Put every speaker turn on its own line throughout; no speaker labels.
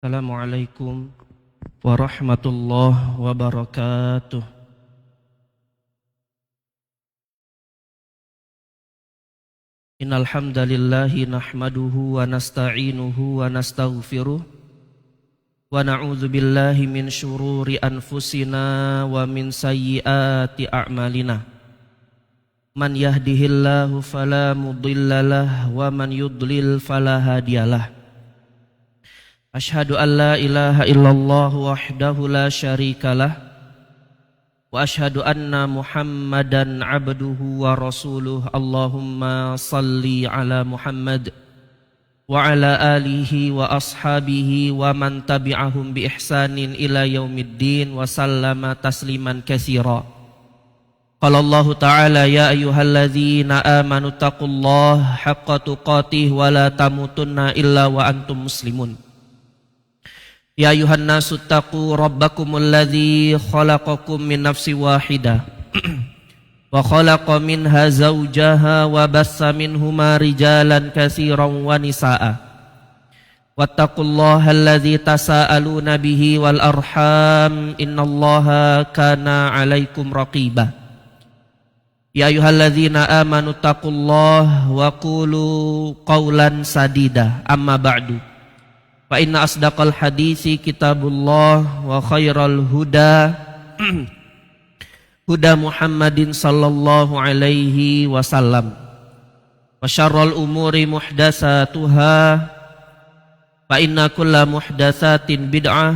Assalamualaikum warahmatullahi wabarakatuh. Innal hamdalillahi nahmaduhu wa nasta'inuhu wa nastaghfiruh wa na'udzu billahi min syururi anfusina wa min sayyiati a'malina. Man yahdihillahu fala mudhillalah wa man yudlil fala hadiyalah. Ashhadu an la ilaha illallah wahdahu la syarikalah wa ashhadu anna Muhammadan abduhu wa rasuluh. Allahumma salli ala Muhammad wa ala alihi wa ashabihi wa man tabi'ahum bi ihsanin ila yaumiddin wa sallama tasliman katsira. Qala Allah ta'ala ya ayyuhalladzina amanu taqullaha haqqa tuqatih wa la tamutunna illa wa antum muslimun. Ya ayuhan nasu taqu rabbakumul ladzi khalaqakum min nafsin wahidah wa khalaqa minha zawjaha wa bassa minhuma rijalan katsiran wa nisaa. Wattaqullaha alladzi tasaaluna bihi wal arham innallaha kana 'alaikum raqiba. Ya ayyuhalladzina amanu taqullaha wa qulu qawlan sadida. Amma ba'du. Fa inna asdaqal hadisi kitabullah wa khairal huda huda Muhammadin sallallahu alaihi wasallam wa syarrul umuri muhdatsatuha fa inna kulla muhdatsatin bid'ah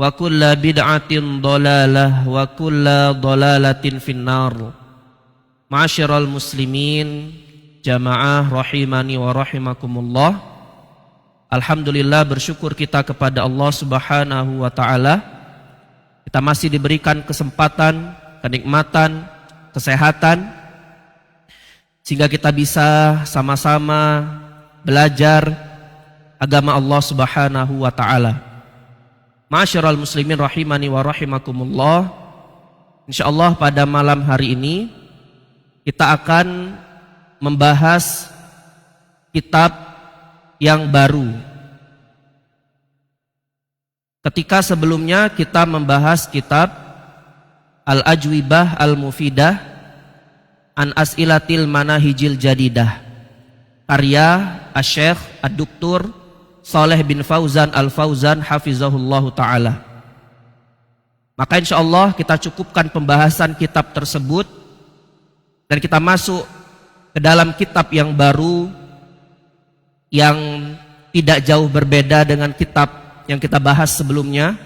wa kulla bid'atin dhalalah wa kulla dhalalatin finnar. Ma'asyiral muslimin jamaah rahimani wa rahimakumullah. Alhamdulillah, bersyukur kita kepada Allah Subhanahu wa ta'ala. Kita masih diberikan kesempatan, kenikmatan, kesehatan, sehingga kita bisa sama-sama belajar agama Allah Subhanahu wa ta'ala. Ma'asyiral muslimin rahimani wa rahimakumullah. Insyaallah pada malam hari ini kita akan membahas kitab yang baru. Ketika sebelumnya kita membahas kitab Al-Ajwibah Al-Mufidah An As'ilatil Manahijil Jadidah, karya Asy-Syaikh Ad-Doktor Shalih bin Fauzan Al-Fauzan hafizahullahu ta'ala. Maka insyaallah kita cukupkan pembahasan kitab tersebut dan kita masuk ke dalam kitab yang baru yang tidak jauh berbeda dengan kitab yang kita bahas sebelumnya,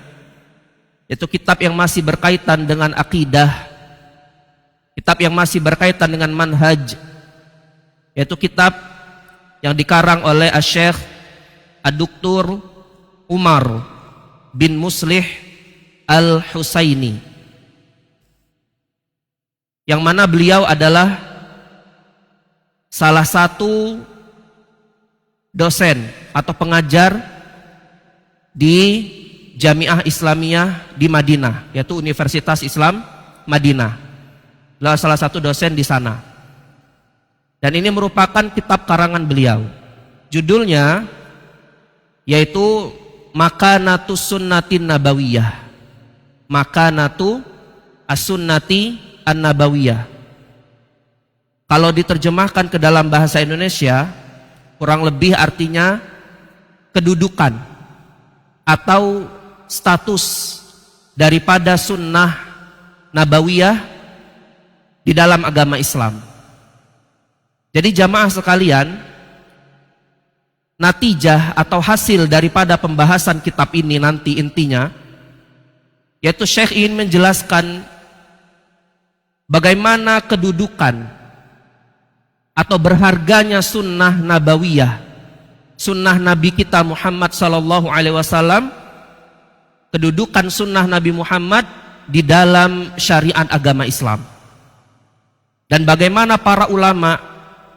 yaitu kitab yang masih berkaitan dengan akidah, kitab yang masih berkaitan dengan manhaj, yaitu kitab yang dikarang oleh Asy-Syaikh Ad-Doktor Umar bin Muslih Al-Husaini, yang mana beliau adalah salah satu dosen atau pengajar di Jamiah Islamiyah di Madinah, yaitu Universitas Islam Madinah. Beliau salah satu dosen di sana. Dan ini merupakan kitab karangan beliau. Judulnya yaitu Makanatu Sunnatin Nabawiyah. Makanatu As-Sunnati An-Nabawiyah. Kalau diterjemahkan ke dalam bahasa Indonesia, kurang lebih artinya kedudukan atau status daripada sunnah nabawiyah di dalam agama Islam. Jadi jamaah sekalian, natijah atau hasil daripada pembahasan kitab ini nanti intinya, yaitu Syekh ingin menjelaskan bagaimana kedudukan atau berharganya sunnah nabawiyah, sunnah Nabi kita Muhammad sallallahu alaihi wasallam, kedudukan sunnah Nabi Muhammad di dalam syariat agama Islam, dan bagaimana para ulama,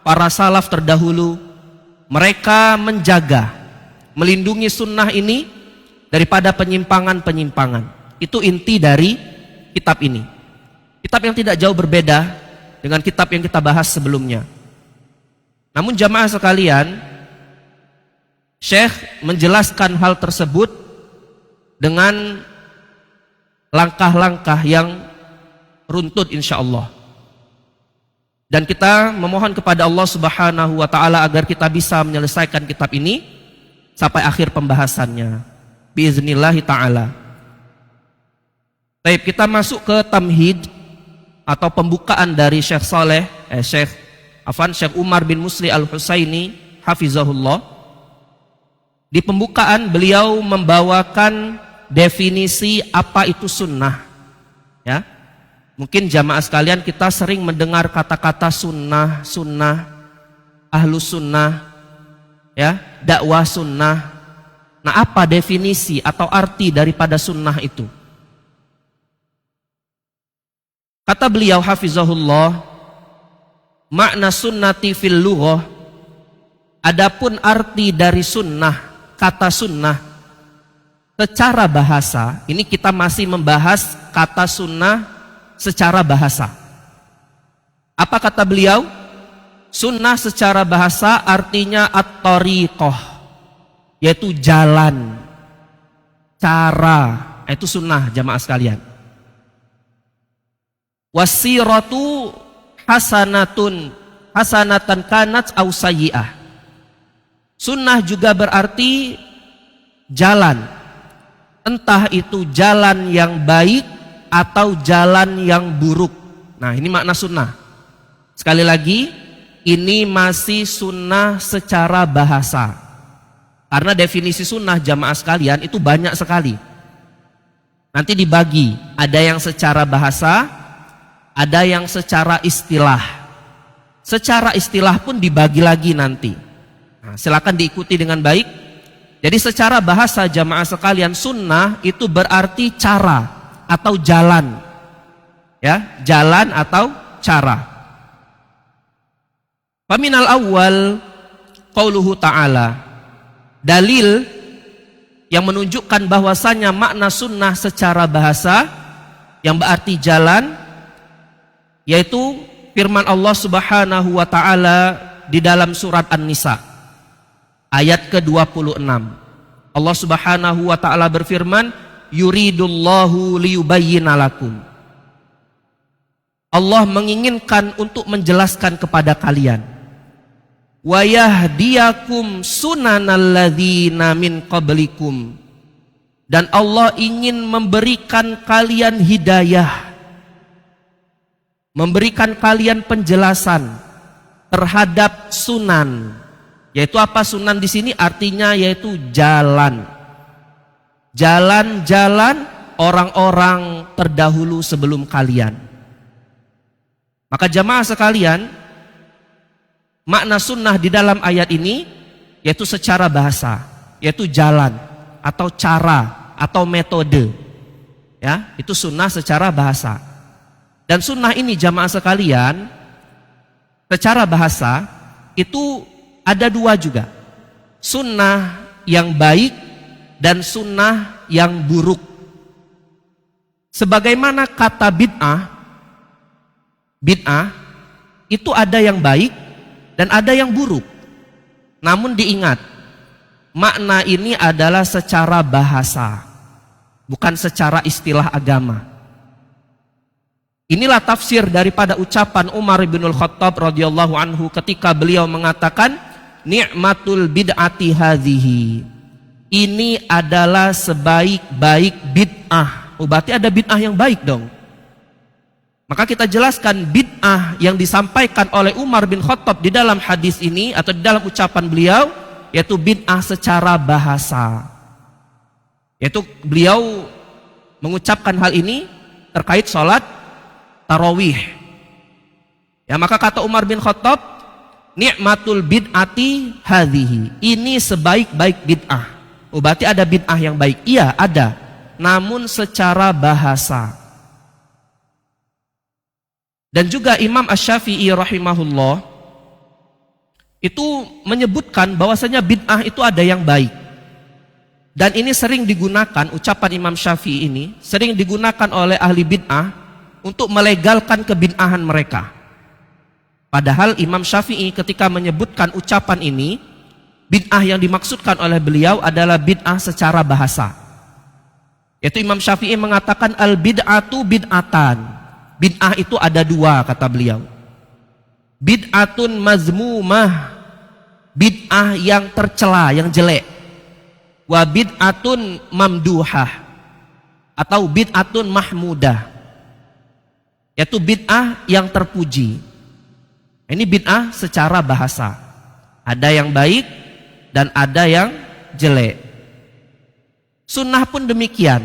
para salaf terdahulu, mereka menjaga, melindungi sunnah ini daripada penyimpangan-penyimpangan. Itu inti dari kitab ini. Kitab yang tidak jauh berbeda dengan kitab yang kita bahas sebelumnya. Namun jamaah sekalian, Syekh menjelaskan hal tersebut dengan langkah-langkah yang runtut insyaallah. Dan kita memohon kepada Allah Subhanahu wa taala agar kita bisa menyelesaikan kitab ini sampai akhir pembahasannya biiznillah taala. Baik, kita masuk ke tamhid atau pembukaan dari Syekh Umar bin Musli Al-Husaini hafizahullah. Di pembukaan beliau membawakan definisi apa itu sunnah. Ya. Mungkin jamaah sekalian kita sering mendengar kata-kata sunnah, ahlus sunnah, ya, dakwah sunnah. Nah, apa definisi atau arti daripada sunnah itu? Kata beliau hafizahullah, makna sunnati fil lughah, adapun arti dari sunnah, kata sunnah secara bahasa, ini kita masih membahas kata sunnah secara bahasa. Apa kata beliau? Sunnah secara bahasa artinya at-tariqah, yaitu jalan, cara, itu sunnah jamaah sekalian. Wasiratu hasanatan kanat au sayyi'ah. Sunnah juga berarti jalan, entah itu jalan yang baik atau jalan yang buruk. Nah, ini makna sunnah. Sekali lagi, ini masih sunnah secara bahasa. Karena definisi sunnah jamaah sekalian itu banyak sekali. Nanti dibagi, ada yang secara bahasa, ada yang secara istilah. Secara istilah pun dibagi lagi nanti. Nah, silakan diikuti dengan baik. Jadi secara bahasa jamaah sekalian, sunnah itu berarti cara atau jalan, ya, jalan atau cara. Faminal awal qauluhu ta'ala, dalil yang menunjukkan bahwasanya makna sunnah secara bahasa yang berarti jalan, yaitu firman Allah Subhanahu wa taala di dalam surat An-Nisa ayat ke-26. Allah Subhanahu wa taala berfirman, yuridullahu liyubayyina lakum. Allah menginginkan untuk menjelaskan kepada kalian. Wa yahdiyakum sunanal ladzina min qablikum. Dan Allah ingin memberikan kalian hidayah, memberikan kalian penjelasan terhadap sunan. Yaitu apa sunan di sini? Artinya yaitu jalan. Jalan-jalan orang-orang terdahulu sebelum kalian. Maka jamaah sekalian, makna sunnah di dalam ayat ini yaitu secara bahasa, yaitu jalan atau cara atau metode. Ya, itu sunnah secara bahasa. Dan sunnah ini jamaah sekalian, secara bahasa itu ada dua juga. Sunnah yang baik dan sunnah yang buruk. Sebagaimana kata bid'ah itu ada yang baik dan ada yang buruk. Namun diingat, makna ini adalah secara bahasa, bukan secara istilah agama. Inilah tafsir daripada ucapan Umar bin Khattab radhiyallahu anhu ketika beliau mengatakan, ni'matul bid'ati hadhihi. Ini adalah sebaik-baik bid'ah. Oh, berarti ada bid'ah yang baik dong. Maka kita jelaskan bid'ah yang disampaikan oleh Umar bin Khattab di dalam hadis ini atau di dalam ucapan beliau, yaitu bid'ah secara bahasa. Yaitu beliau mengucapkan hal ini terkait sholat tarawih. Ya, maka kata Umar bin Khattab, ni'matul bid'ati hadhihi. Ini sebaik-baik bid'ah. Oh, berarti ada bid'ah yang baik. Iya, ada. Namun secara bahasa. Dan juga Imam Asy-Syafi'i rahimahullah itu menyebutkan bahwasanya bid'ah itu ada yang baik. Dan ini sering digunakan, ucapan Imam Syafi'i ini sering digunakan oleh ahli bid'ah untuk melegalkan kebid'ahan mereka. Padahal Imam Syafi'i ketika menyebutkan ucapan ini, Bid'ah yang dimaksudkan oleh beliau adalah bid'ah secara bahasa. Yaitu Imam Syafi'i mengatakan al-bid'atu bid'atan. Bid'ah itu ada dua, kata beliau. Bid'atun mazmumah, bid'ah yang tercela, yang jelek. Wa bid'atun mamduhah, atau bid'atun mahmudah, yaitu bid'ah yang terpuji. Ini bid'ah secara bahasa. Ada yang baik dan ada yang jelek. Sunnah pun demikian.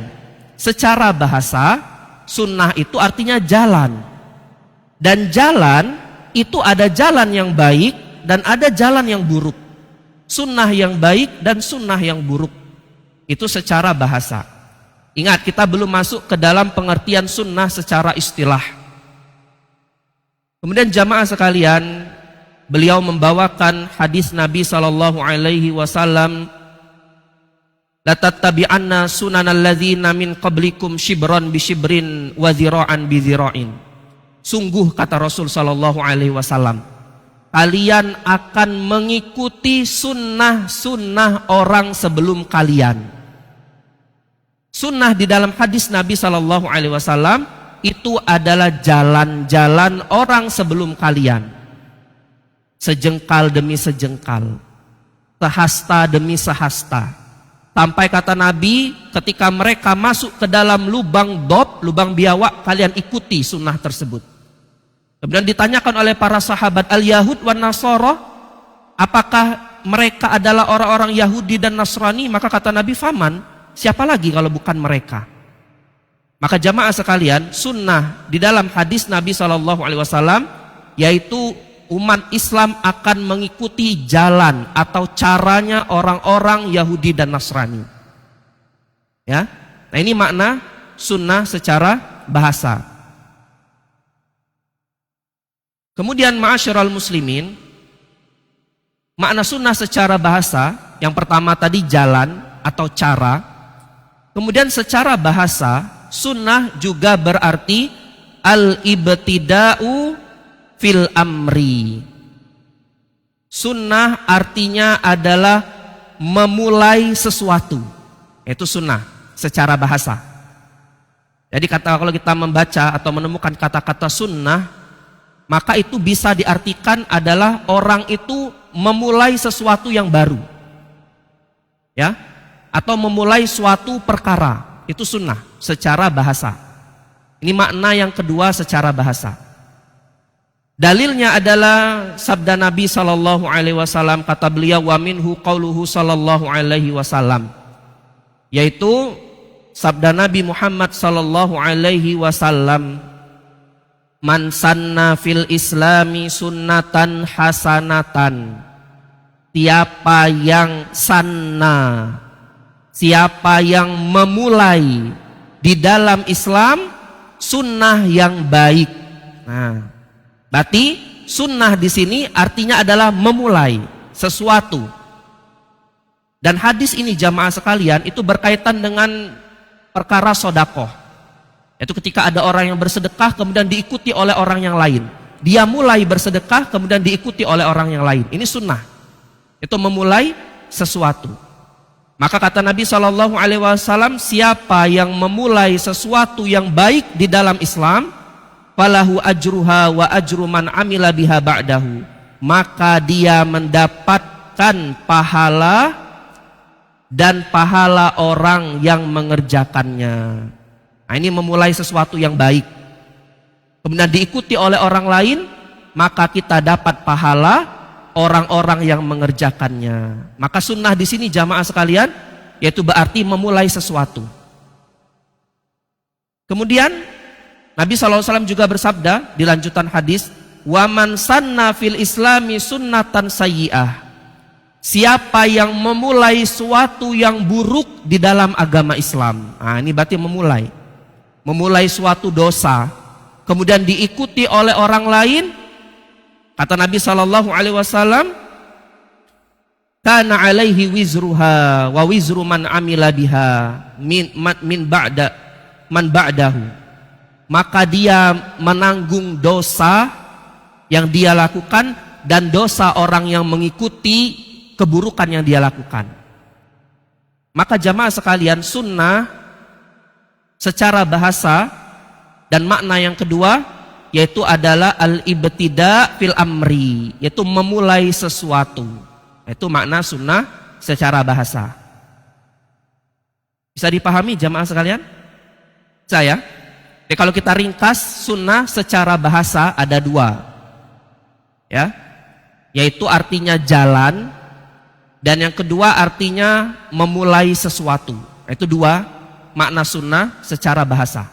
Secara bahasa, sunnah itu artinya jalan. Dan jalan itu ada jalan yang baik dan ada jalan yang buruk. Sunnah yang baik dan sunnah yang buruk. Itu secara bahasa. Ingat, kita belum masuk ke dalam pengertian sunnah secara istilah. Kemudian jamaah sekalian, beliau membawakan hadis Nabi SAW, la tattabi'anna sunanal ladzina min qablikum shibran bi shibrin wa dhira'an bi dhira'in. Sungguh, kata Rasul SAW, kalian akan mengikuti sunnah-sunnah orang sebelum kalian. Sunnah di dalam hadis Nabi SAW itu adalah jalan-jalan orang sebelum kalian. Sejengkal demi sejengkal, sehasta demi sehasta. Sampai kata Nabi, ketika mereka masuk ke dalam lubang dob, lubang biawak, kalian ikuti sunnah tersebut. Kemudian ditanyakan oleh para sahabat, al-Yahud wan Nasara, apakah mereka adalah orang-orang Yahudi dan Nasrani? Maka kata Nabi, faman, siapa lagi kalau bukan mereka? Maka jamaah sekalian, sunnah di dalam hadis Nabi SAW, yaitu umat Islam akan mengikuti jalan atau caranya orang-orang Yahudi dan Nasrani. Ya, nah ini makna sunnah secara bahasa. Kemudian ma'asyiral muslimin, makna sunnah secara bahasa, yang pertama tadi jalan atau cara. Kemudian secara bahasa, sunnah juga berarti al-ibtida'u fil amri. Sunnah artinya adalah memulai sesuatu. Itu sunnah secara bahasa. Jadi kalau kita membaca atau menemukan kata-kata sunnah, maka itu bisa diartikan adalah orang itu memulai sesuatu yang baru. Ya, atau memulai suatu perkara. Itu sunnah secara bahasa. Ini makna yang kedua secara bahasa. Dalilnya adalah sabda Nabi SAW, kata beliau, wa minhu qauluhu sallallahu alaihi wasallam, yaitu sabda Nabi Muhammad SAW, man sanna fil islami sunnatan hasanatan. Siapa yang sanna, siapa yang memulai di dalam Islam sunnah yang baik. Nah, berarti sunnah di sini artinya adalah memulai sesuatu. Dan hadis ini jamaah sekalian itu berkaitan dengan perkara sodakoh. Yaitu ketika ada orang yang bersedekah kemudian diikuti oleh orang yang lain. Dia mulai bersedekah kemudian diikuti oleh orang yang lain. Ini sunnah. Itu memulai sesuatu. Maka kata Nabi SAW, siapa yang memulai sesuatu yang baik di dalam Islam, falahu ajruha wa ajru man amila biha ba'dahu, maka dia mendapatkan pahala dan pahala orang yang mengerjakannya. Nah, ini memulai sesuatu yang baik kemudian diikuti oleh orang lain, maka kita dapat pahala orang-orang yang mengerjakannya. Maka sunnah di sini jamaah sekalian, yaitu berarti memulai sesuatu. Kemudian Nabi SAW juga bersabda di lanjutan hadis, wa man sanna fil islami sunnatan sayyi'ah. Siapa yang memulai suatu yang buruk di dalam agama Islam. Nah, ini berarti memulai suatu dosa kemudian diikuti oleh orang lain. Kata Nabi SAW, kana alaihi wizruha wa wizru man amila biha min ba'dahu. Maka dia menanggung dosa yang dia lakukan dan dosa orang yang mengikuti keburukan yang dia lakukan. Maka jamaah sekalian, sunnah secara bahasa dan makna yang kedua yaitu adalah al-ibtida fil amri, yaitu memulai sesuatu. Itu makna sunnah secara bahasa. Bisa dipahami jamaah sekalian? Saya. Jadi kalau kita ringkas, sunnah secara bahasa ada dua, ya, yaitu artinya jalan, dan yang kedua artinya memulai sesuatu. Itu dua makna sunnah secara bahasa.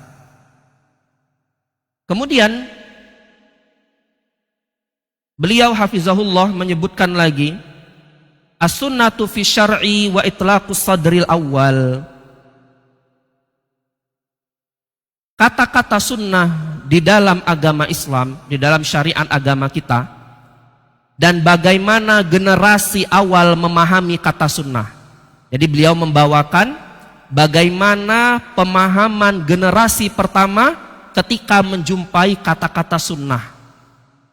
Kemudian beliau hafizahullah menyebutkan lagi, as-sunnatu fi syar'i wa itlaqus sadril awal. Kata-kata sunnah di dalam agama Islam, di dalam syariat agama kita, dan bagaimana generasi awal memahami kata sunnah. Jadi beliau membawakan bagaimana pemahaman generasi pertama ketika menjumpai kata-kata sunnah.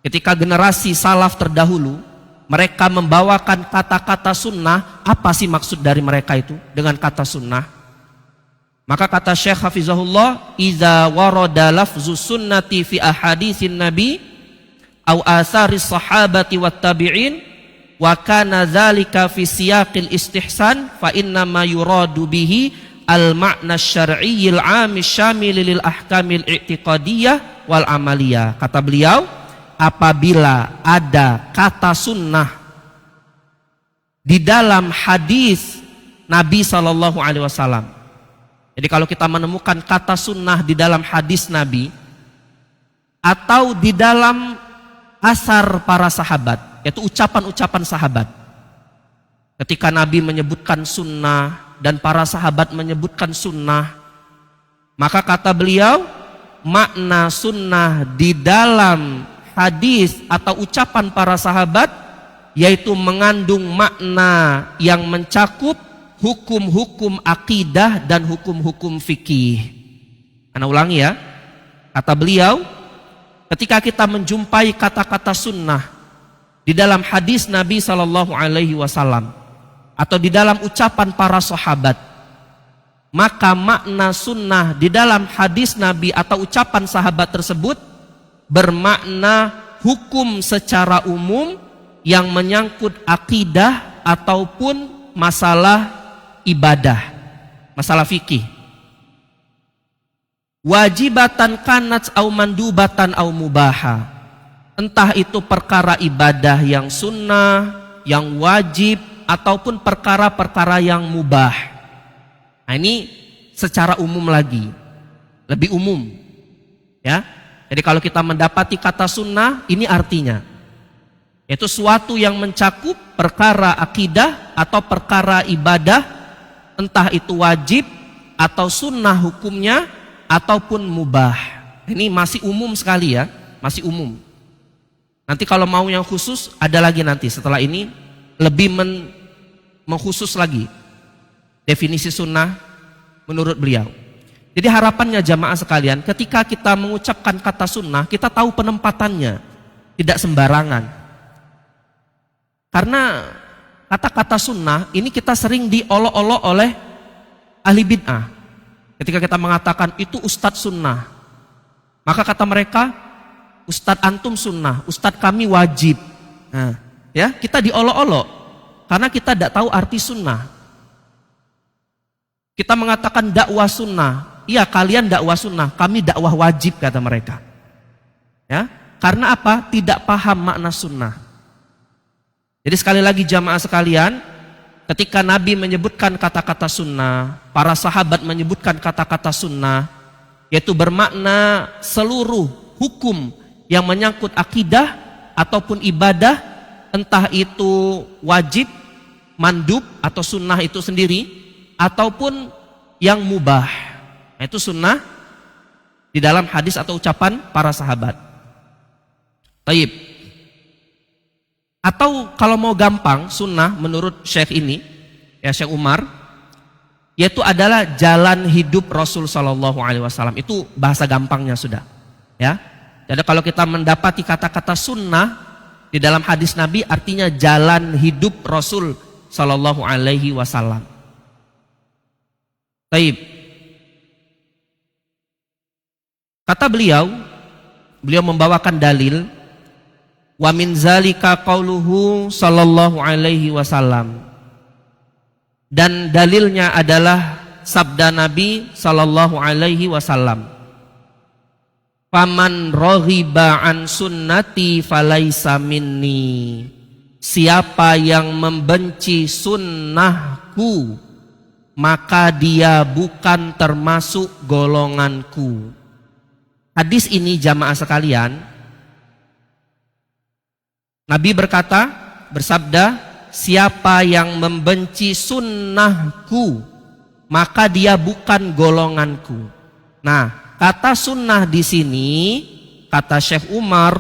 Ketika generasi salaf terdahulu, mereka membawakan kata-kata sunnah, apa sih maksud dari mereka itu dengan kata sunnah? Maka kata Syekh hafizahullah, iza warada lafzu sunnati fi ahaditsin nabi au atharis sahabati wat tabi'in wa kana dzalika fi siyaqil istihsan fa inna ma yuradu bihi al ma'na syar'iyyil 'am syamil lil ahkamil i'tiqadiyyah wal amaliyah. Kata beliau, apabila ada kata sunnah di dalam hadis Nabi sallallahu alaihi wasallam. Jadi kalau kita menemukan kata sunnah di dalam hadis Nabi atau di dalam asar para sahabat, yaitu ucapan-ucapan sahabat. Ketika Nabi menyebutkan sunnah dan para sahabat menyebutkan sunnah, maka kata beliau, makna sunnah di dalam hadis atau ucapan para sahabat yaitu mengandung makna yang mencakup hukum-hukum akidah dan hukum-hukum fikih. Ana ulangi ya. Kata beliau, ketika kita menjumpai kata-kata sunnah di dalam hadis Nabi sallallahu alaihi wasallam atau di dalam ucapan para sahabat, maka makna sunnah di dalam hadis Nabi atau ucapan sahabat tersebut bermakna hukum secara umum yang menyangkut akidah ataupun masalah ibadah, masalah fikih. Wajibatan kanat au mandubatan au mubaha. Entah itu perkara ibadah yang sunnah, yang wajib, ataupun perkara-perkara yang mubah. Nah, ini secara umum lagi, lebih umum, ya. Jadi kalau kita mendapati kata sunnah, ini artinya yaitu suatu yang mencakup perkara akidah atau perkara ibadah, entah itu wajib atau sunnah hukumnya ataupun mubah. Ini masih umum sekali ya, masih umum. Nanti kalau mau yang khusus ada lagi nanti setelah ini lebih mengkhusus lagi definisi sunnah menurut beliau. Jadi harapannya jamaah sekalian, ketika kita mengucapkan kata sunnah, kita tahu penempatannya, tidak sembarangan. Karena kata-kata sunnah ini kita sering diolok-olok oleh ahli bid'ah. Ketika kita mengatakan itu ustadz sunnah, maka kata mereka, ustadz antum sunnah, ustadz kami wajib. Nah, ya, kita diolok-olok karena kita tidak tahu arti sunnah. Kita mengatakan dakwah sunnah, iya kalian dakwah sunnah, kami dakwah wajib, kata mereka. Ya, karena apa? Tidak paham makna sunnah. Jadi sekali lagi jamaah sekalian, ketika Nabi menyebutkan kata-kata sunnah, para sahabat menyebutkan kata-kata sunnah, yaitu bermakna seluruh hukum yang menyangkut akidah ataupun ibadah, entah itu wajib, mandub atau sunnah itu sendiri, ataupun yang mubah. Nah, itu sunnah di dalam hadis atau ucapan para sahabat. Taib. Atau kalau mau gampang, sunnah menurut Syekh ini, ya Syekh Umar, yaitu adalah jalan hidup Rasul Shallallahu Alaihi Wasallam. Itu bahasa gampangnya sudah. Ya. Jadi kalau kita mendapati kata-kata sunnah di dalam hadis Nabi, artinya jalan hidup Rasul sallallahu alaihi wasallam. Taib. Kata beliau membawakan dalil, wa min zalika qauluhu sallallahu alaihi wasallam. Dan dalilnya adalah sabda Nabi sallallahu alaihi wasallam. Faman raghiba an sunnati falaisa minni. Siapa yang membenci sunnahku, maka dia bukan termasuk golonganku. Hadis ini jamaah sekalian, Nabi bersabda, siapa yang membenci sunnahku, maka dia bukan golonganku. Nah, kata sunnah di sini, kata Syekh Umar,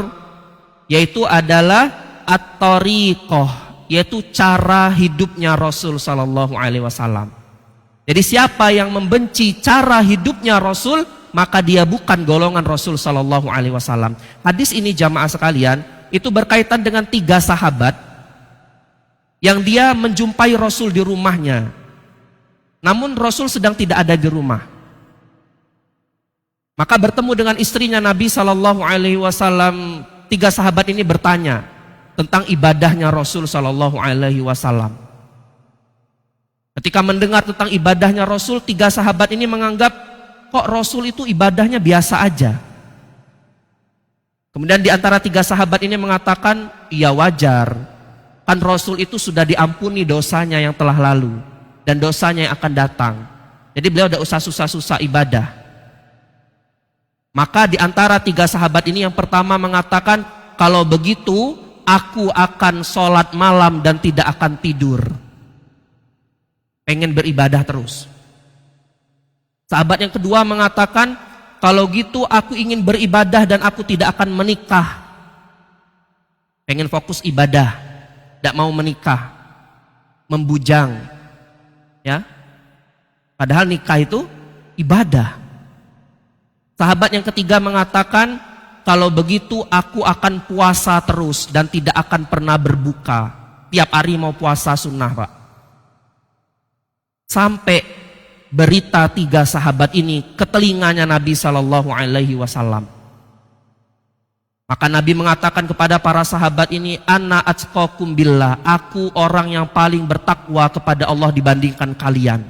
yaitu adalah at-thariqah, yaitu cara hidupnya Rasul sallallahu alaihi wasallam. Jadi siapa yang membenci cara hidupnya Rasul, maka dia bukan golongan Rasul sallallahu alaihi wasallam. Hadis ini jamaah sekalian, itu berkaitan dengan 3 sahabat yang dia menjumpai Rasul di rumahnya. Namun Rasul sedang tidak ada di rumah. Maka bertemu dengan istrinya Nabi sallallahu alaihi wasallam. 3 sahabat ini bertanya tentang ibadahnya Rasul sallallahu alaihi wasallam. Ketika mendengar tentang ibadahnya Rasul, 3 sahabat ini menganggap kok Rasul itu ibadahnya biasa aja. Kemudian di antara 3 sahabat ini mengatakan, iya wajar, kan Rasul itu sudah diampuni dosanya yang telah lalu dan dosanya yang akan datang. Jadi beliau tidak usah susah-susah ibadah. Maka di antara 3 sahabat ini yang pertama mengatakan, kalau begitu aku akan sholat malam dan tidak akan tidur. Pengen beribadah terus. Sahabat yang kedua mengatakan, kalau gitu aku ingin beribadah dan aku tidak akan menikah. Pengen fokus ibadah, tidak mau menikah, membujang, ya. Padahal nikah itu ibadah. Sahabat yang ketiga mengatakan, kalau begitu aku akan puasa terus dan tidak akan pernah berbuka. Tiap hari mau puasa sunnah, Pak. Sampai berita 3 sahabat ini ke telinganya Nabi sallallahu alaihi wasallam. Maka Nabi mengatakan kepada para sahabat ini, ana atqakum billah, aku orang yang paling bertakwa kepada Allah dibandingkan kalian.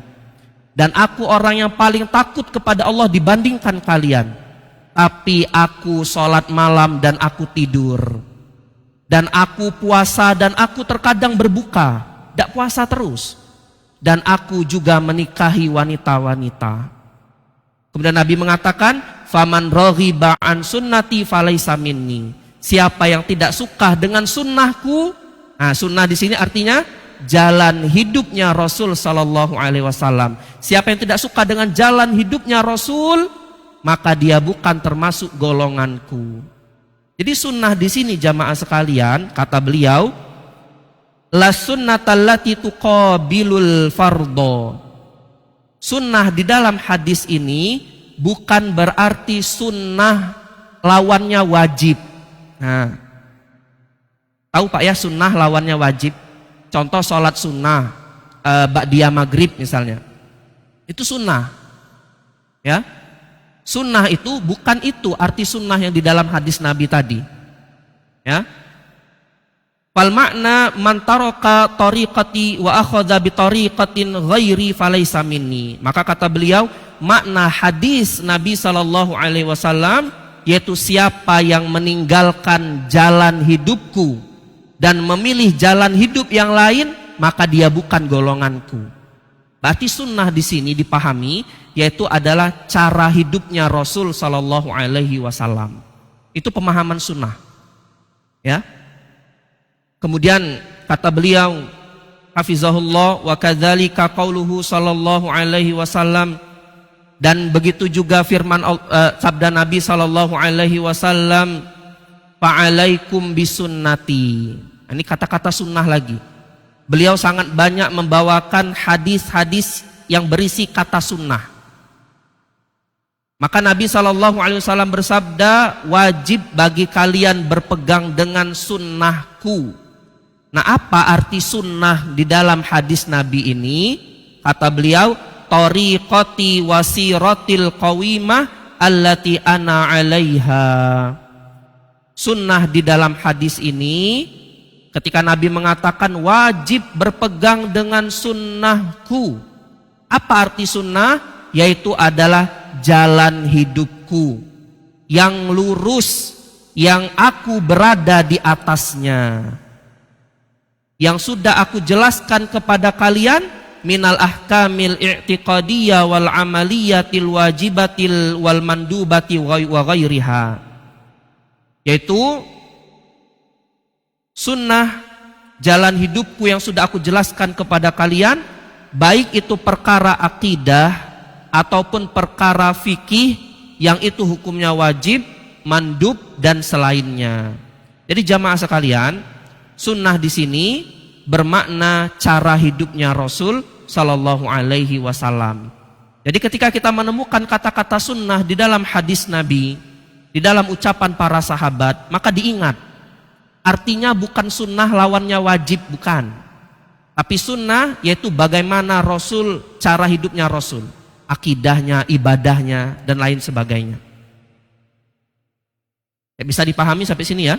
Dan aku orang yang paling takut kepada Allah dibandingkan kalian. Tapi aku sholat malam dan aku tidur. Dan aku puasa dan aku terkadang berbuka, tidak puasa terus. Dan aku juga menikahi wanita-wanita. Kemudian Nabi mengatakan, faman raghiba an sunnati falaisa minni. Siapa yang tidak suka dengan sunnahku, nah sunnah di sini artinya jalan hidupnya Rasul sallallahu alaihi wasallam. Siapa yang tidak suka dengan jalan hidupnya Rasul, maka dia bukan termasuk golonganku. Jadi sunnah di sini jamaah sekalian, kata beliau, la sunnatallati tuqabilul fardho. Sunnah di dalam hadis ini bukan berarti sunnah lawannya wajib. Nah, tahu Pak ya, sunnah lawannya wajib. Contoh sholat sunnah, ba'diyah maghrib misalnya, itu sunnah. Ya, sunnah itu bukan itu arti sunnah yang di dalam hadis Nabi tadi. Ya. Fal makna man taraka tariqati wa akhadha bi tariqatin ghairi falaysa minni. Maka kata beliau, makna hadis Nabi sallallahu alaihi wasallam yaitu siapa yang meninggalkan jalan hidupku dan memilih jalan hidup yang lain, maka dia bukan golonganku. Berarti sunnah di sini dipahami yaitu adalah cara hidupnya Rasul sallallahu alaihi wasallam. Itu pemahaman sunnah. Ya. Kemudian kata beliau hafizahullah, wa kadzalika qauluhu sallallahu alaihi wasallam, dan begitu juga firman sabda Nabi sallallahu alaihi wasallam, fa'alaikum bisunnati. Ini kata-kata sunnah lagi. Beliau sangat banyak membawakan hadis-hadis yang berisi kata sunnah. Maka Nabi sallallahu alaihi wasallam bersabda, wajib bagi kalian berpegang dengan sunnahku. Nah, apa arti sunnah di dalam hadis Nabi ini? Kata beliau, tariqati wasiratil qawimah allati ana 'alaiha. Sunnah di dalam hadis ini ketika Nabi mengatakan wajib berpegang dengan sunnahku. Apa arti sunnah? Yaitu adalah jalan hidupku yang lurus, yang aku berada di atasnya, yang sudah aku jelaskan kepada kalian minal ahkamil i'tiqadiyah wal amaliyatil wajibatil wal mandubati wa ghairiha. Yaitu sunnah jalan hidupku yang sudah aku jelaskan kepada kalian, baik itu perkara akidah ataupun perkara fikih yang itu hukumnya wajib, mandub dan selainnya. Jadi jamaah sekalian, sunnah di sini bermakna cara hidupnya Rasul Sallallahu Alaihi Wasallam. Jadi ketika kita menemukan kata-kata sunnah di dalam hadis Nabi, di dalam ucapan para sahabat, maka diingat, artinya bukan sunnah lawannya wajib, bukan. Tapi sunnah yaitu bagaimana Rasul, cara hidupnya Rasul, akidahnya, ibadahnya, dan lain sebagainya. Ya, bisa dipahami sampai sini ya?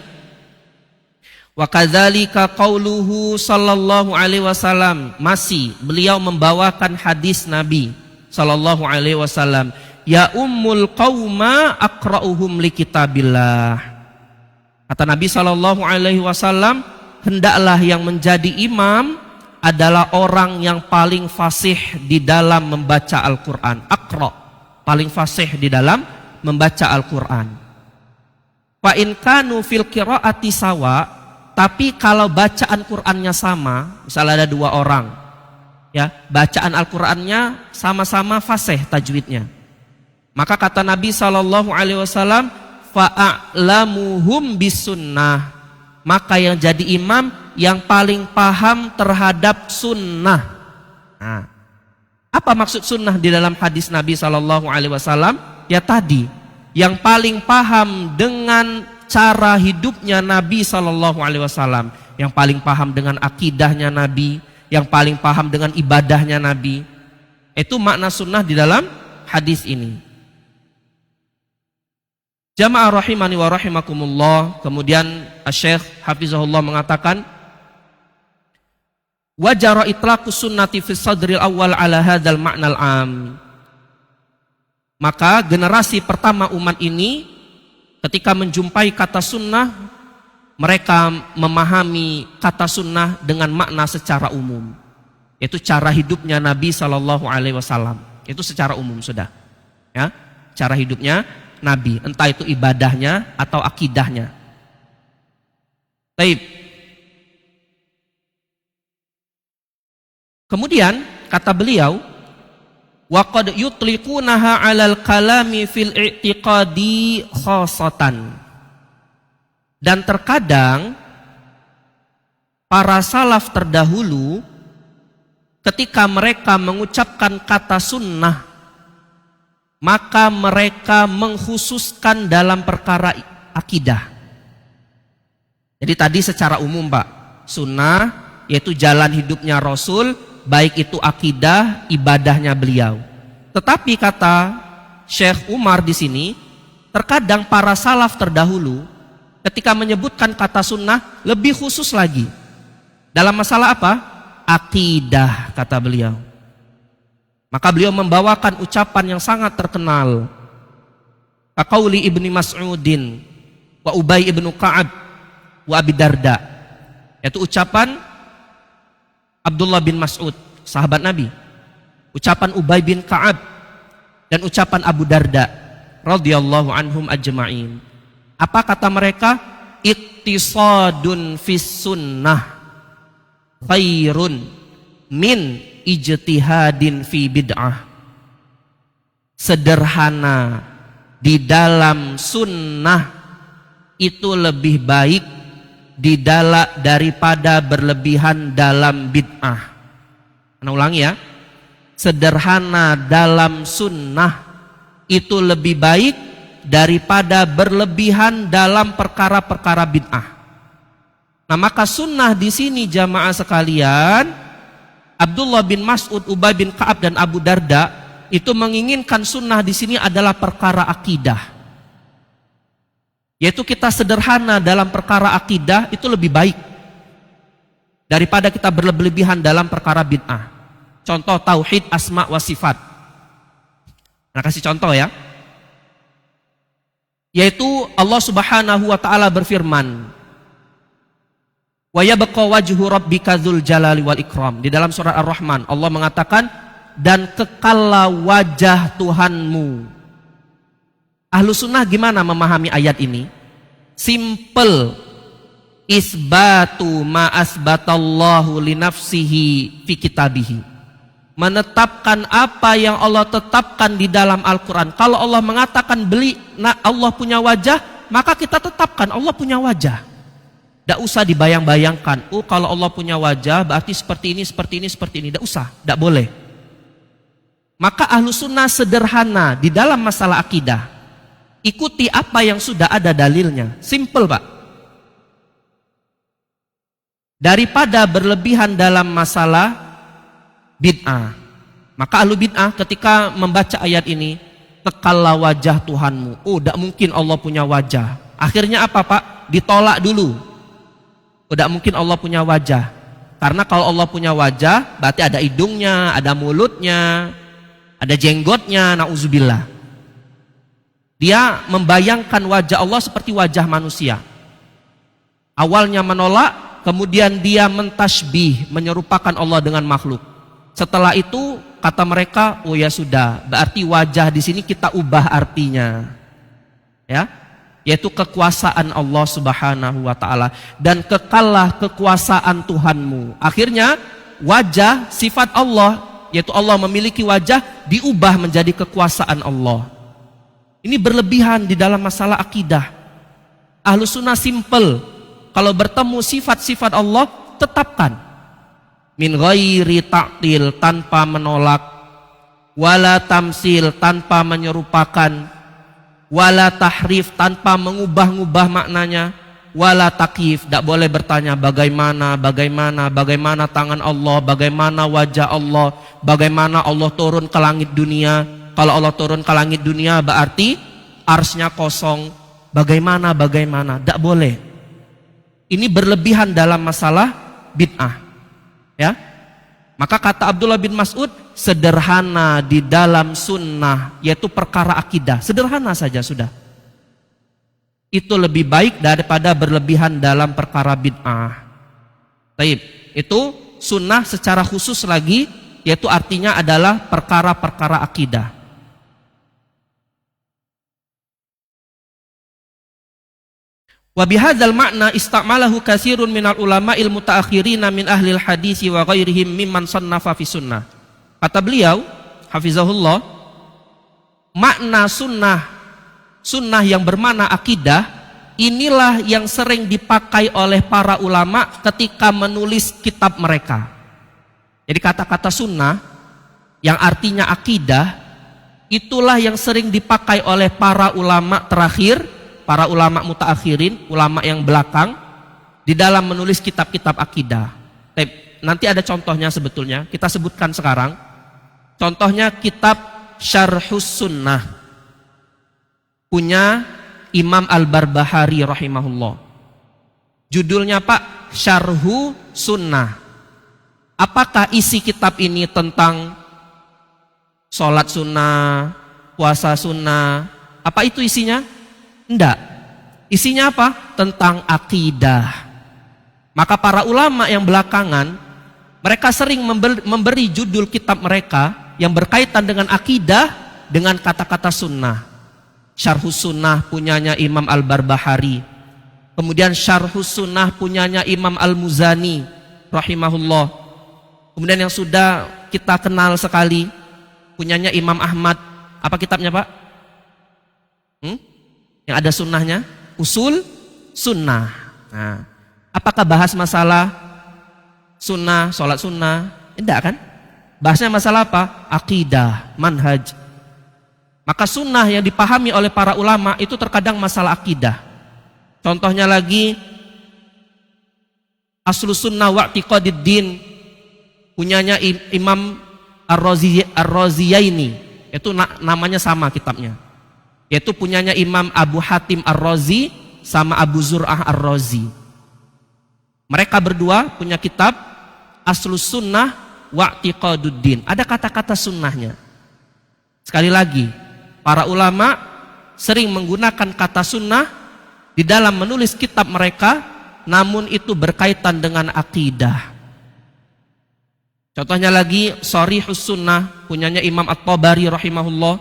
Wa kadzalika qauluhu sallallahu alaihi wasallam, masih beliau membawakan hadis Nabi sallallahu alaihi wasallam, ya ummul qauma aqra'uhum li kitabillah. Kata Nabi sallallahu alaihi wasallam, hendaklah yang menjadi imam adalah orang yang paling fasih di dalam membaca Al-Qur'an. Aqra, paling fasih di dalam membaca Al-Qur'an. Fa in kanu fil qiraati sawa, tapi kalau bacaan Qur'annya sama, misalnya ada dua orang, ya, bacaan Al-Qur'annya sama-sama fasih tajwidnya, maka kata Nabi Shallallahu Alaihi Wasallam, fa'alamuhum bisunnah, maka yang jadi imam yang paling paham terhadap sunnah. Nah, apa maksud sunnah di dalam hadis Nabi Shallallahu Alaihi Wasallam? Ya tadi, yang paling paham dengan cara hidupnya Nabi Shallallahu Alaihi Wasallam, yang paling paham dengan akidahnya Nabi, yang paling paham dengan ibadahnya Nabi. Itu makna sunnah di dalam hadis ini. Jamaah rahimani wa rahimakumullah. Kemudian Syekh Hafizahullah mengatakan, wajara itlaqus sunnati fi sadril awal ala hadzal ma'nal am. Maka generasi pertama umat ini ketika menjumpai kata sunnah, mereka memahami kata sunnah dengan makna secara umum, yaitu cara hidupnya Nabi Sallallahu Alaihi Wasallam. Itu secara umum sudah, ya, cara hidupnya Nabi, entah itu ibadahnya atau akidahnya. Baik. Kemudian kata beliau, wa qad yutliqunaha 'alal kalami fil i'tiqadi khassatan. Dan terkadang para salaf terdahulu ketika mereka mengucapkan kata sunnah, maka mereka mengkhususkan dalam perkara akidah. Jadi tadi secara umum Pak, sunnah yaitu jalan hidupnya Rasul, baik itu akidah, ibadahnya beliau. Tetapi kata Syekh Umar di sini, terkadang para salaf terdahulu ketika menyebutkan kata sunnah lebih khusus lagi. Dalam masalah apa? Akidah, kata beliau. Maka beliau membawakan ucapan yang sangat terkenal. Kaqauli Ibni Mas'udin wa Ubay ibnu Ka'ab wa Abi Darda. Yaitu ucapan Abdullah bin Mas'ud, sahabat Nabi. Ucapan Ubay bin Ka'ab dan ucapan Abu Darda radhiyallahu anhum ajma'in. Apa kata mereka? Iktisadun fis sunnah khairun min ijtihadin fi bid'ah. Sederhana di dalam sunnah itu lebih baik daripada berlebihan dalam bid'ah. Ana ulangi ya. Sederhana dalam sunnah itu lebih baik daripada berlebihan dalam perkara-perkara bid'ah. Nah, maka sunnah di sini jamaah sekalian, Abdullah bin Mas'ud, Ubay bin Ka'ab dan Abu Darda itu menginginkan sunnah di sini adalah perkara akidah. Yaitu kita sederhana dalam perkara akidah itu lebih baik daripada kita berlebihan dalam perkara bid'ah. Contoh tauhid asma wa sifat. Nah, kasih contoh ya. Yaitu Allah Subhanahu wa taala berfirman, "Wa yabqa wajhu rabbika dzul jalali wal ikram." Di dalam surat Ar-Rahman Allah mengatakan, dan kekallah wajah Tuhanmu. Ahlu sunnah gimana memahami ayat ini? Simple. Isbatu ma asbatallahu li nafsihi fi kitabihi. Menetapkan apa yang Allah tetapkan di dalam Al-Quran. Kalau Allah mengatakan Allah punya wajah, maka kita tetapkan Allah punya wajah. Tidak usah dibayang-bayangkan, oh kalau Allah punya wajah berarti seperti ini, seperti ini, seperti ini. Tidak usah, tidak boleh. Maka ahlu sunnah sederhana di dalam masalah akidah. Ikuti apa yang sudah ada dalilnya. Simple, Pak. Daripada berlebihan dalam masalah bid'ah. Maka ahlu bid'ah ketika membaca ayat ini, tekallah wajah Tuhanmu. Oh, tidak mungkin Allah punya wajah. Akhirnya apa, Pak? Ditolak dulu. Tidak mungkin Allah punya wajah. Karena kalau Allah punya wajah, berarti ada hidungnya, ada mulutnya, ada jenggotnya, na'udzubillah. Dia membayangkan wajah Allah seperti wajah manusia. Awalnya menolak, kemudian dia mentasbih, menyerupakan Allah dengan makhluk. Setelah itu kata mereka, oh ya sudah, berarti wajah di sini kita ubah artinya, ya, yaitu kekuasaan Allah Subhanahu wa taala, dan kekallah kekuasaan Tuhanmu. Akhirnya wajah sifat Allah, yaitu Allah memiliki wajah, diubah menjadi kekuasaan Allah. Ini berlebihan di dalam masalah akidah. Ahlu sunnah simple. Kalau bertemu sifat-sifat Allah, tetapkan. Min ghairi ta'til, tanpa menolak. Wala tamsil, tanpa menyerupakan. Wala tahrif, tanpa mengubah-ubah maknanya. Wala takyif, tidak boleh bertanya bagaimana tangan Allah, bagaimana wajah Allah, bagaimana Allah turun ke langit dunia. Kalau Allah turun ke langit dunia berarti arsy-Nya kosong. Bagaimana, tidak boleh. Ini berlebihan dalam masalah bid'ah, ya. Maka kata Abdullah bin Mas'ud, sederhana di dalam sunnah, yaitu perkara akidah, sederhana saja sudah. Itu lebih baik daripada berlebihan dalam perkara bid'ah. Baik, itu sunnah secara khusus lagi, yaitu artinya adalah perkara-perkara akidah. Wa bihadzal makna istamalahu katsirun minal ulama'il mutaakhirina min ahlil hadisi wa ghairihim mimman sannafa fi sunnah. Kata beliau, hafizahullah, makna sunnah yang bermakna akidah, inilah yang sering dipakai oleh para ulama ketika menulis kitab mereka. Jadi kata-kata sunnah yang artinya akidah, itulah yang sering dipakai oleh para ulama terakhir, para ulama mutaakhirin, ulama yang belakang, di dalam menulis kitab-kitab akidah. Nanti ada contohnya sebetulnya, kita sebutkan sekarang. Contohnya kitab Syarhus Sunnah, punya Imam Al-Barbahari rahimahullah. Judulnya Pak, Syarhu Sunnah. Apakah isi kitab ini tentang sholat sunnah, puasa sunnah? Apa itu isinya? Enggak. Isinya apa? Tentang akidah. Maka para ulama yang belakangan, mereka sering memberi judul kitab mereka yang berkaitan dengan akidah dengan kata-kata sunnah. Syarhus Sunnah punyanya Imam Al-Barbahari. Kemudian Syarhus Sunnah punyanya Imam Al-Muzani rahimahullah. Kemudian yang sudah kita kenal sekali, punyanya Imam Ahmad. Apa kitabnya Pak? Yang ada sunnahnya, Usul Sunnah. Nah, apakah bahas masalah sunnah, sholat sunnah? Tidak kan? Bahasnya masalah apa? Akidah, manhaj. Maka sunnah yang dipahami oleh para ulama itu terkadang masalah akidah. Contohnya lagi, Aslus Sunnah wa I'tiqadiddin, punyanya Imam Ar-Raziyaini, itu namanya sama kitabnya, yaitu punyanya Imam Abu Hatim Ar-Razi sama Abu Zur'ah Ar-Razi. Mereka berdua punya kitab Aslus Sunnah wa I'tiqaduddin. Ada kata-kata sunnahnya. Sekali lagi, para ulama sering menggunakan kata sunnah di dalam menulis kitab mereka, namun itu berkaitan dengan akidah. Contohnya lagi Sharihus Sunnah punyanya Imam At-Tabari rahimahullah.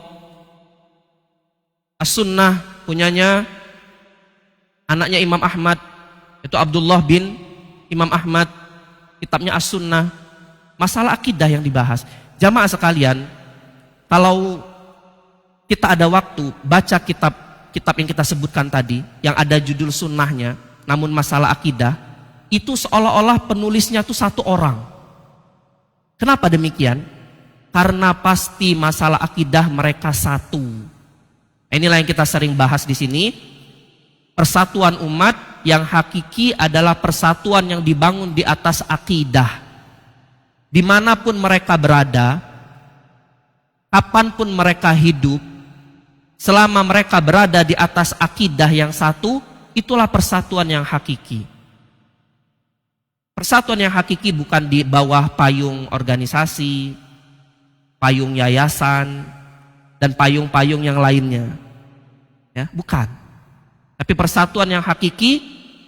As-Sunnah punyanya anaknya Imam Ahmad, itu Abdullah bin Imam Ahmad, kitabnya As-Sunnah. Masalah akidah yang dibahas. Jamaah sekalian, kalau kita ada waktu baca kitab yang kita sebutkan tadi, yang ada judul sunnahnya, namun masalah akidah, itu seolah-olah penulisnya itu satu orang. Kenapa demikian? Karena pasti masalah akidah mereka satu. Inilah yang kita sering bahas di sini. Persatuan umat yang hakiki adalah persatuan yang dibangun di atas akidah. Dimanapun mereka berada, kapanpun mereka hidup, selama mereka berada di atas akidah yang satu, itulah persatuan yang hakiki. Persatuan yang hakiki bukan di bawah payung organisasi, payung yayasan, dan payung-payung yang lainnya. Ya, bukan. Tapi persatuan yang hakiki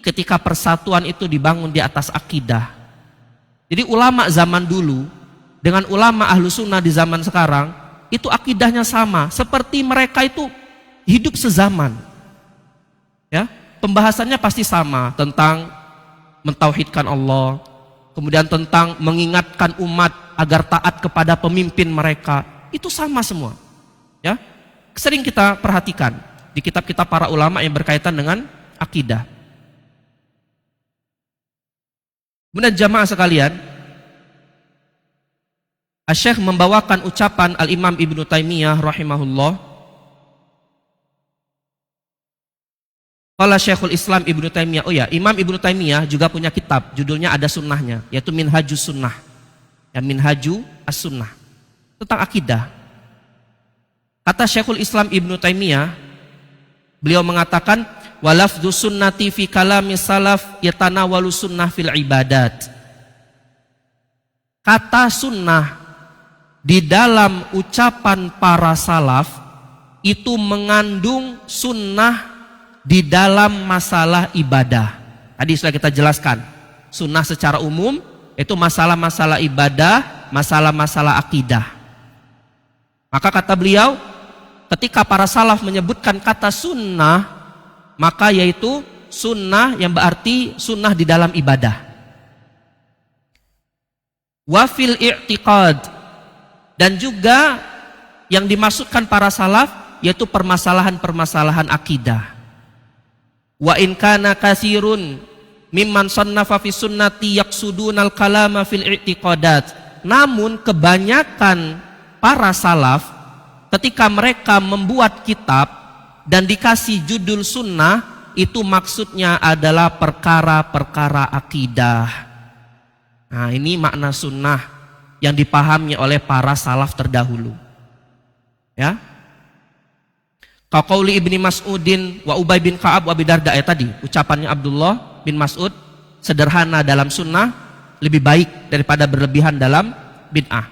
ketika persatuan itu dibangun di atas akidah. Jadi ulama zaman dulu dengan ulama ahlu sunnah di zaman sekarang, itu akidahnya sama, seperti mereka itu hidup sezaman. Ya, pembahasannya pasti sama, tentang mentauhidkan Allah, kemudian tentang mengingatkan umat agar taat kepada pemimpin mereka. Itu sama semua. Ya, sering kita perhatikan di kitab-kitab para ulama yang berkaitan dengan akidah. Kemudian jamaah sekalian, Asy-Syaikh membawakan ucapan Al-Imam Ibnu Taimiyah rahimahullah. Qala Syekhul Islam Ibnu Taimiyah. Oh ya, Imam Ibnu Taimiyah juga punya kitab, judulnya ada sunnahnya, yaitu Minhajus Sunnah. Ya, Minhaju As-Sunnah. Tentang akidah. Kata Syekhul Islam Ibnu Taimiyah, beliau mengatakan, wa lafdzu sunnati fi kalami salaf yatanawalu sunnah fil ibadat. Kata sunnah di dalam ucapan para salaf itu mengandung sunnah di dalam masalah ibadah. Tadi sudah kita jelaskan, sunnah secara umum itu masalah-masalah ibadah, masalah-masalah akidah. Maka kata beliau, ketika para salaf menyebutkan kata sunnah, maka yaitu sunnah yang berarti sunnah di dalam ibadah. Wafil i'tiqad, dan juga yang dimaksudkan para salaf yaitu permasalahan-permasalahan akidah. Wa in kana katsirun mimman sannafa fi sunnati yaqsudunal kalama fil i'tiqadat. Namun kebanyakan para salaf ketika mereka membuat kitab dan dikasih judul sunnah, itu maksudnya adalah perkara-perkara akidah. Nah, ini makna sunnah yang dipahami oleh para salaf terdahulu. Ya. Kaqauli Ibni Mas'udin wa Ubay bin Ka'ab wa Abi Darda, tadi ucapannya Abdullah bin Mas'ud, sederhana dalam sunnah lebih baik daripada berlebihan dalam bid'ah.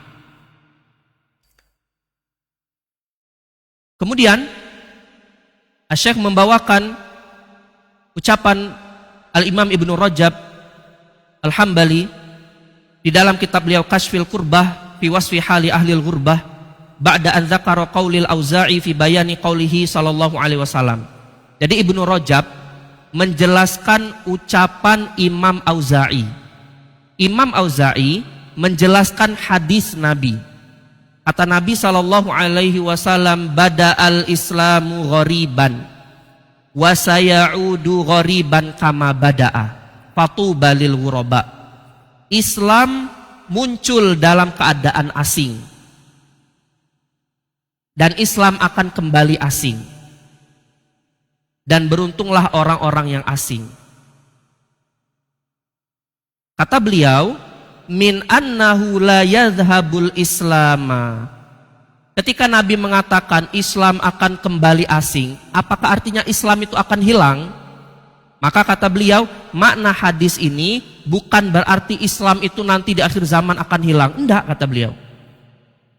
Kemudian Asy-Syaikh membawakan ucapan Al-Imam Ibnu Rajab Al-Hambali di dalam kitab beliau Kashfil Qurbah fi wasfi hali ahlil ghurbah ba'da an dzakara qaulil Auza'i fi bayani qaulihi sallallahu alaihi wasallam. Jadi Ibnu Rajab menjelaskan ucapan Imam Auza'i. Imam Auza'i menjelaskan hadis Nabi. Kata Nabi sallallahu alaihi wasallam, bada'al islamu ghariban wa sayaudu ghariban kama bada'a fatuba lil ghuraba. Islam muncul dalam keadaan asing dan Islam akan kembali asing, dan beruntunglah orang-orang yang asing. Kata beliau, min annahu la yadhhabul islama. Ketika Nabi mengatakan Islam akan kembali asing, apakah artinya Islam itu akan hilang? Maka kata beliau, makna hadis ini bukan berarti Islam itu nanti di akhir zaman akan hilang. Enggak, kata beliau.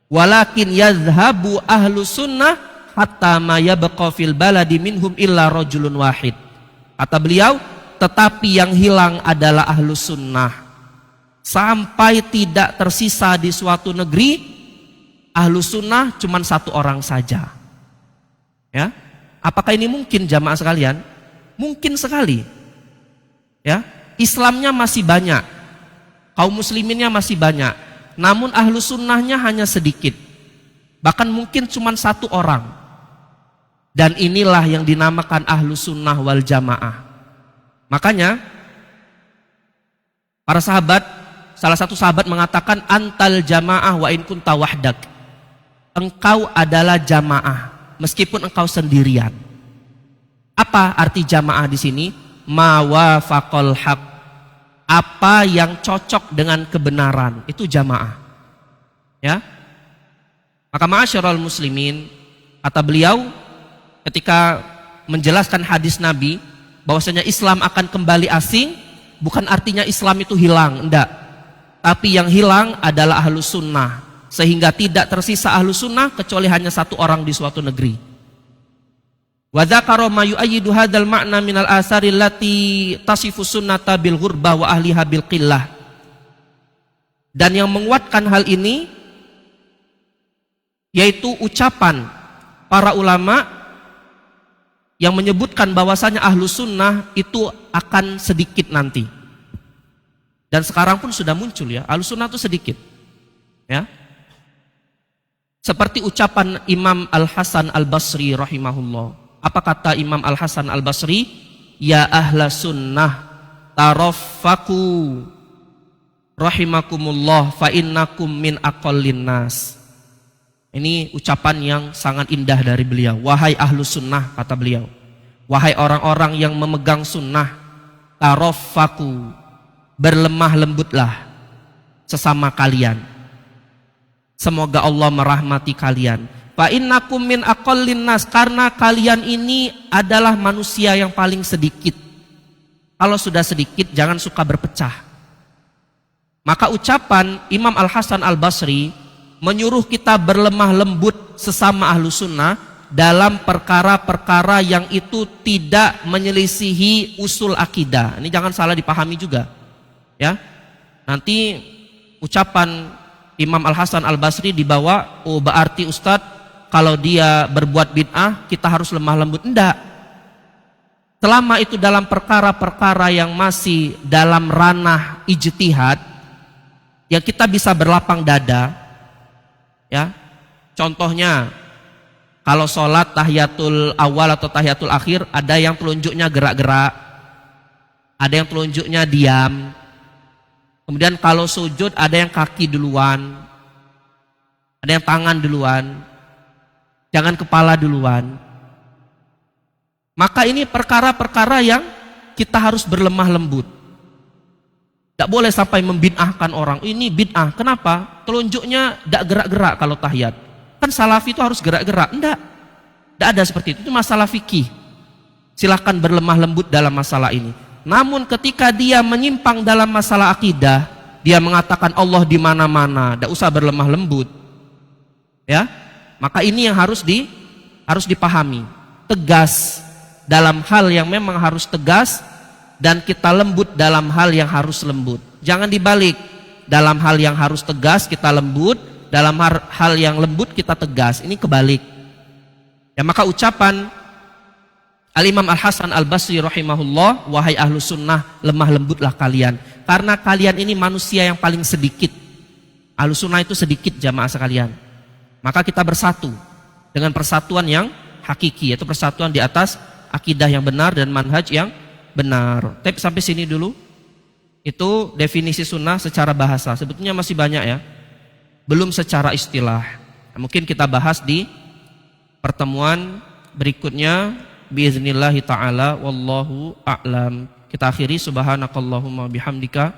Walakin yadhhabu ahlu sunnah hatta ma yabqa fil baladi minhum illa rajulun wahid. Kata beliau, tetapi yang hilang adalah ahlu sunnah. Sampai tidak tersisa di suatu negeri, ahlu sunnah cuma satu orang saja. Ya, apakah ini mungkin jamaah sekalian? Mungkin sekali. Ya, Islamnya masih banyak, kaum musliminnya masih banyak, namun ahlu sunnahnya hanya sedikit. Bahkan mungkin cuma satu orang. Dan inilah yang dinamakan ahlu sunnah wal jamaah. Makanya para sahabat, salah satu sahabat mengatakan antal jamaah wa in kunta wahdak. Engkau adalah jamaah meskipun engkau sendirian. Apa arti jamaah di sini? Ma wafaqal haq. Apa yang cocok dengan kebenaran, itu jamaah. Ya. Maka ma'asyiral muslimin, kata beliau ketika menjelaskan hadis Nabi bahwasanya Islam akan kembali asing, bukan artinya Islam itu hilang, enggak. Tapi yang hilang adalah ahlu sunnah, sehingga tidak tersisa ahlu sunnah kecuali hanya satu orang di suatu negeri. Wa dzakara ma yu'ayyidu hadzal ma'na minal asari allati tasifu sunnata bil ghurbah wa ahliha bil qillah. Dan yang menguatkan hal ini yaitu ucapan para ulama yang menyebutkan bahwasanya ahlu sunnah itu akan sedikit nanti. Dan sekarang pun sudah muncul ya, ahlu sunnah itu sedikit. Ya. Seperti ucapan Imam Al-Hasan Al-Basri rahimahullah. Apa kata Imam Al-Hasan Al-Basri? Ya ahla sunnah taraffaku rahimakumullah fa innakum min aqallin nas. Ini ucapan yang sangat indah dari beliau. Wahai ahlu sunnah, kata beliau, wahai orang-orang yang memegang sunnah, taraffaku, berlemah lembutlah sesama kalian. Semoga Allah merahmati kalian. Fa innakum min aqallin nas, karena kalian ini adalah manusia yang paling sedikit. Kalau sudah sedikit jangan suka berpecah. Maka ucapan Imam Al-Hasan Al-Basri menyuruh kita berlemah lembut sesama ahlu sunnah dalam perkara-perkara yang itu tidak menyelisihi usul akidah. Ini jangan salah dipahami juga. Ya, nanti ucapan Imam Al-Hasan Al-Basri dibawa, oh berarti Ustadz kalau dia berbuat bid'ah kita harus lemah lembut. Enggak. Selama itu dalam perkara-perkara yang masih dalam ranah ijtihad, yang kita bisa berlapang dada. Ya, contohnya kalau sholat tahiyatul awal atau tahiyatul akhir, ada yang telunjuknya gerak-gerak, ada yang telunjuknya diam. Kemudian kalau sujud ada yang kaki duluan, ada yang tangan duluan, jangan kepala duluan. Maka ini perkara-perkara yang kita harus berlemah lembut. Tidak boleh sampai membid'ahkan orang. Ini bid'ah. Kenapa? Telunjuknya tidak gerak-gerak kalau tahiyat. Kan salafi itu harus gerak-gerak. Tidak ada seperti itu. Itu masalah fikih. Silahkan berlemah lembut dalam masalah ini. Namun ketika dia menyimpang dalam masalah akidah, dia mengatakan Allah di mana-mana, tidak usah berlemah lembut. Ya, maka ini yang harus dipahami. Tegas dalam hal yang memang harus tegas, dan kita lembut dalam hal yang harus lembut. Jangan dibalik. Dalam hal yang harus tegas kita lembut, dalam hal yang lembut kita tegas. Ini kebalik. Ya, maka ucapan Al-Imam Al-Hasan Al-Basri rahimahullah, wahai ahlu sunnah, lemah lembutlah kalian. Karena kalian ini manusia yang paling sedikit. Ahlu sunnah itu sedikit jamaah sekalian. Maka kita bersatu dengan persatuan yang hakiki, yaitu persatuan di atas akidah yang benar dan manhaj yang benar. Tapi sampai sini dulu. Itu definisi sunnah secara bahasa. Sebetulnya masih banyak ya. Belum secara istilah. Mungkin kita bahas di pertemuan berikutnya. Biiznillahi ta'ala, wallahu a'lam. Kita akhiri subhanakallahumma bihamdika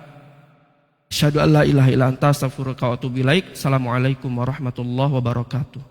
Asyhadu an la ilaha illa anta astaghfiruka wa atubu ilaik. Assalamualaikum warahmatullahi wabarakatuh.